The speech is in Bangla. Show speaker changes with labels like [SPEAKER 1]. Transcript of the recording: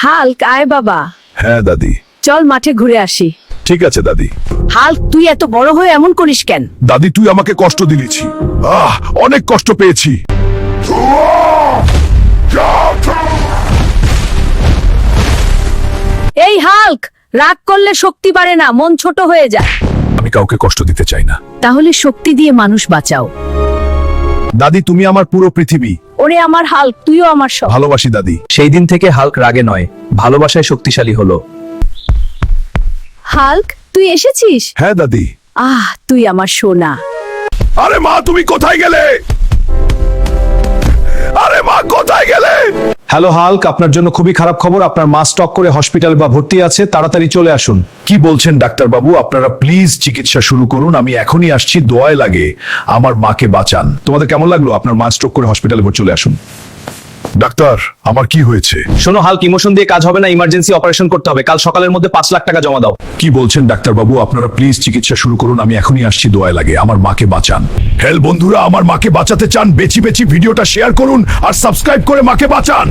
[SPEAKER 1] হাল্ক আয় বাবা,
[SPEAKER 2] হ্যাঁ দাদি।
[SPEAKER 1] চল মাঠে ঘুরে আসি।
[SPEAKER 2] ঠিক আছে দাদি।
[SPEAKER 1] হাল্ক তুই এত বড় হয়ে এমন করিস কেন?
[SPEAKER 2] দাদি তুই আমাকে কষ্ট দিলিছি, অনেক কষ্ট পেয়েছি।
[SPEAKER 1] এই হাল্ক, রাগ করলে শক্তি বাড়ে না, মন ছোট হয়ে যায়।
[SPEAKER 2] আমি কাউকে কষ্ট দিতে চাই না।
[SPEAKER 1] তাহলে শক্তি দিয়ে মানুষ বাঁচাও।
[SPEAKER 2] দাদি তুমি আমার পুরো পৃথিবী।
[SPEAKER 1] ওরে আমার হাল্ক, তুইও আমার সব।
[SPEAKER 2] ভালোবাসি দাদি।
[SPEAKER 3] সেই দিন থেকে হাল্ক রাগে নয়, ভালোবাসায় শক্তিশালী হলো।
[SPEAKER 1] হাল্ক তুই এসেছিস?
[SPEAKER 2] হ্যাঁ দাদি।
[SPEAKER 1] তুই আমার সোনা।
[SPEAKER 2] আরে মা তুমি কোথায় গেলে? আরে মা কোথায় গেলে?
[SPEAKER 3] হ্যালো হাল্ক, আপনার জন্য খুবই খারাপ খবর। আপনার মা স্টক করে হসপিটাল বা ভর্তি আছে, তাড়াতাড়ি চলে আসুন।
[SPEAKER 2] কি বলছেন ডাক্তার বাবু? আপনারা প্লিজ চিকিৎসা শুরু করুন, আমি এখনই আসছি, দোয়ায় লাগে আমার মাকে বাঁচান। তোমাদের কেমন লাগলো? আপনার মা স্ট্রোক করে হসপিটালে চলে আসুন। ডাক্তার আমার কি হয়েছে?
[SPEAKER 3] শোনো হাল্ক, ইমোশন দিয়ে কাজ হবে না, ইমার্জেন্সি অপারেশন করতে হবে। কাল সকালের মধ্যে 5 লাখ টাকা জমা দাও।
[SPEAKER 2] কি বলছেন ডাক্তার বাবু? আপনারা প্লিজ চিকিৎসা শুরু করুন, আমি এখনই আসছি, দোয়ায় লাগে আমার মাকে বাঁচান। হেল বন্ধুরা, আমার মাকে বাঁচাতে চান? বেছি বেছি ভিডিওটা শেয়ার করুন আর সাবস্ক্রাইব করে মাকে বাঁচান।